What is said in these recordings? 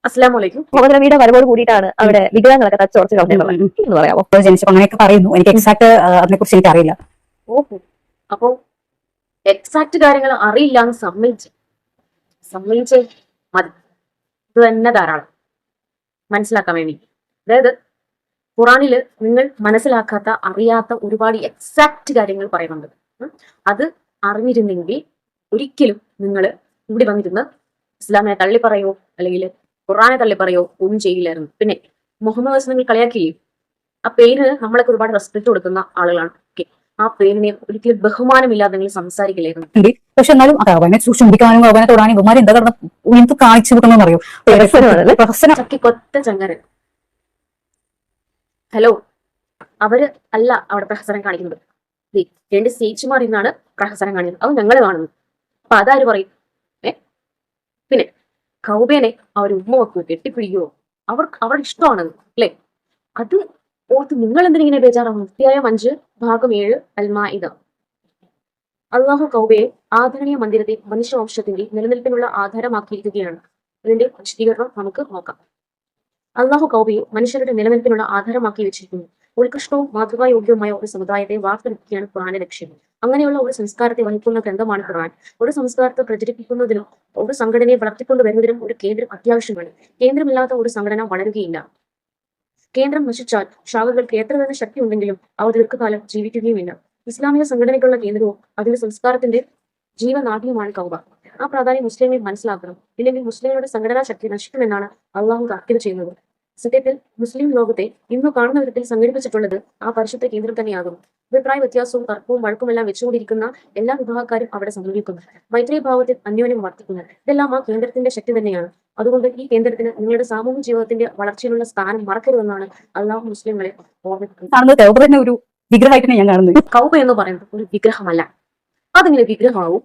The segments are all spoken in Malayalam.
അസ്സലാമു അലൈക്കും. മുഹമ്മദ് നബിയുടെ വരവോട് കൂടിയിട്ടാണ് അവിടെ വിഗ്രഹങ്ങളൊക്കെ തച്ചുറച്ച് കളഞ്ഞത് പറയാമോ? ജനിച്ചപ്പോ അങ്ങനെയൊക്കെ പറയുന്നു. എനിക്ക് എക്സാക്ട് അതിനെ കുറിച്ച് എനിക്ക് അറിയില്ല. ഓഹോ, അപ്പൊ എക്സാക്ട് കാര്യങ്ങൾ അറിയില്ല എന്ന് സമ്മതിച്ചേ മതി. ഇത് തന്നെ ധാരാളം മനസ്സിലാക്കാൻ വേണ്ടി. അതായത് ഖുറാനില് നിങ്ങൾ മനസ്സിലാക്കാത്ത അറിയാത്ത ഒരുപാട് എക്സാക്ട് കാര്യങ്ങൾ പറയുന്നുണ്ട്. അത് അറിഞ്ഞിരുന്നെങ്കിൽ ഒരിക്കലും നിങ്ങൾ ഇവിടെ വന്നിരുന്ന് ഇസ്ലാമിനെ തള്ളി പറയോ അല്ലെങ്കിൽ ഖുറാനെ തള്ളി പറയോ ഒന്നും ചെയ്യില്ലായിരുന്നു. പിന്നെ മുഹമ്മദ് വസ്ലങ്ങൾ കളിയാക്കിയില്ലേ, ആ പേരിന് നമ്മളൊക്കെ ഒരുപാട് റെസ്പെക്ട് കൊടുക്കുന്ന ആളുകളാണ്. ഓക്കെ, ആ പേരിനെ ഒരിക്കലും ബഹുമാനമില്ലാതെ നിങ്ങൾ സംസാരിക്കില്ലായിരുന്നു. പക്ഷെ എന്നാലും അവനെ ചുംബിക്കാനും അവനെ തൊടാനും ഇവന്മാർ എന്താ എന്ത് കാണിച്ചു വിട്ടണമെന്ന് അറിയോ? കൊത്ത ചങ്ങരൻ. ഹലോ, അവര് അല്ല അവിടെ പ്രഹസനം കാണിക്കുന്നത്. രണ്ട് ചേച്ചിമാർ ഇന്നാണ് പ്രഹസനം കാണിക്കുന്നത്. അത് ഞങ്ങൾ കാണുന്നു. അപ്പൊ അതാര് പറയും? പിന്നെ കൗബേനെ അവർ ഉമ്മ വെക്കുമോ, കെട്ടിപ്പിടിക്കുവോ? അവരുടെ ഇഷ്ടമാണ് അല്ലെ? അത് ഓർത്ത് നിങ്ങൾ എന്തിനിങ്ങനെ ബേജാറാണ്? അധ്യായം 5 അൽ-മാഇദ. അല്ലാഹു കൗബയെ ആദരണീയ മന്ദിരത്തെ മനുഷ്യവംശത്തിന്റെ നിലനിൽപ്പിനുള്ള ആധാരമാക്കിയിരിക്കുകയാണ്. ഇതിന്റെ വിശദീകരണം നമുക്ക് നോക്കാം. അല്ലാഹു കൗബയെ മനുഷ്യരുടെ നിലനിൽപ്പിനുള്ള ആധാരമാക്കി വെച്ചിരിക്കുന്നു. ഉത്കൃഷ്ടവും മാതൃകായോഗ്യവുമായ ഒരു സമുദായത്തെ വാർത്തെടുക്കുകയാണ് ഖുർആന്റെ ലക്ഷ്യം. അങ്ങനെയുള്ള ഒരു സംസ്കാരത്തെ വഹിക്കുന്ന ഗ്രന്ഥമാണ് ഖുർആൻ. ഒരു സംസ്കാരത്തെ പ്രചരിപ്പിക്കുന്നതിനും ഒരു സംഘടനയെ വളർത്തിക്കൊണ്ടുവരുന്നതിനും ഒരു കേന്ദ്രം അത്യാവശ്യമാണ്. കേന്ദ്രമില്ലാത്ത ഒരു സംഘടന വളരുകയില്ല. കേന്ദ്രം നശിച്ചാൽ ശാഖകൾക്ക് എത്ര തന്നെ ശക്തി ഉണ്ടെങ്കിലും അവ ദീർഘകാലം ജീവിക്കുകയുമില്ല. ഇസ്ലാമിക സംഘടനയ്ക്കുള്ള കേന്ദ്രവും അതിന്റെ സംസ്കാരത്തിന്റെ ജീവനാട്യവുമാണ് കൗബ. ആ പ്രാധാന്യം മുസ്ലിങ്ങൾ മനസ്സിലാക്കണം. ഇല്ലെങ്കിൽ മുസ്ലിങ്ങളുടെ സംഘടനാ ശക്തി നശിക്കുമെന്നാണ് അള്ളാഹു താക്കീത് ചെയ്യുന്നത്. സത്യത്തിൽ മുസ്ലിം ലോകത്തെ ഇന്ന് കാണുന്ന വിധത്തിൽ സംഘടിപ്പിച്ചിട്ടുള്ളത് ആ പരിശുദ്ധ കേന്ദ്രം തന്നെയാകും. അഭിപ്രായ വ്യത്യാസവും തർക്കവും വഴക്കുമെല്ലാം വെച്ചുകൊണ്ടിരിക്കുന്ന എല്ലാ വിഭാഗക്കാരും അവിടെ സംഭവിക്കുന്നു. മൈത്രി ഭാവത്തിൽ അന്യോന്യം വർത്തിക്കുന്നു. ഇതെല്ലാം ആ കേന്ദ്രത്തിന്റെ ശക്തി തന്നെയാണ്. അതുകൊണ്ട് ഈ കേന്ദ്രത്തിന് നിങ്ങളുടെ സാമൂഹ്യ ജീവിതത്തിന്റെ വളർച്ചയിലുള്ള സ്ഥാനം മറക്കരുതെന്നാണ് അള്ളാഹു മുസ്ലിങ്ങളെ ഓർമ്മിപ്പിക്കുന്നത്. ഒരു വിഗ്രഹമായിട്ട് ഞാൻ കാണുന്നത്. കൗബ എന്ന് പറയുന്നത് ഒരു വിഗ്രഹമല്ല. അതെങ്ങനെ വിഗ്രഹമാവും?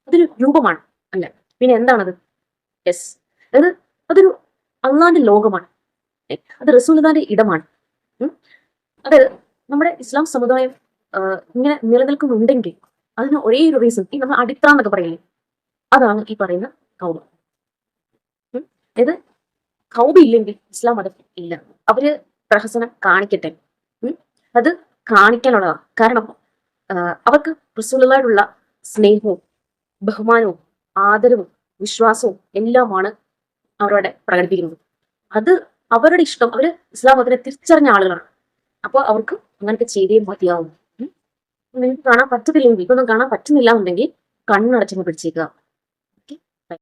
അതൊരു രൂപമാണ് അല്ല. പിന്നെ എന്താണത്? യെസ്, അതൊരു അള്ളാന്റെ ലോകമാണ്. അത് റസൂലുള്ളാന്റെ ഇടമാണ്. അത് നമ്മുടെ ഇസ്ലാം സമുദായം ഇങ്ങനെ നിലനിൽക്കുന്നുണ്ടെങ്കിൽ അതിന് ഒരേ ഒരു റീസൺ, ഈ നമ്മൾ അടിത്തറ എന്നൊക്കെ പറയില്ലേ, അതാണ് ഈ പറയുന്ന കൗബ. അതായത് കൗബ ഇല്ലെങ്കിൽ ഇസ്ലാം മതം ഇല്ല. അവര് പ്രഹസനം കാണിക്കട്ടെ, അത് കാണിക്കാനുള്ളതാണ്. കാരണം അവർക്ക് റസൂലുള്ളാഹിയോടുള്ള സ്നേഹവും ബഹുമാനവും ആദരവും വിശ്വാസവും എല്ലാമാണ് അവരവിടെ പ്രകടിപ്പിക്കുന്നത്. അത് അവരുടെ ഇഷ്ടം. അവര് ഇസ്ലാം മതത്തിനെ തിരിച്ചറിഞ്ഞ ആളുകളാണ്. അപ്പോൾ അവർക്ക് അങ്ങനത്തെ ചെയ്തേ മതിയാവും. നിങ്ങൾക്ക് കാണാൻ പറ്റത്തില്ലെങ്കിൽ, ഇതൊന്നും കാണാൻ പറ്റുന്നില്ല എന്നുണ്ടെങ്കിൽ കണ്ണടച്ചങ്ങ് പിടിച്ചേക്കുക.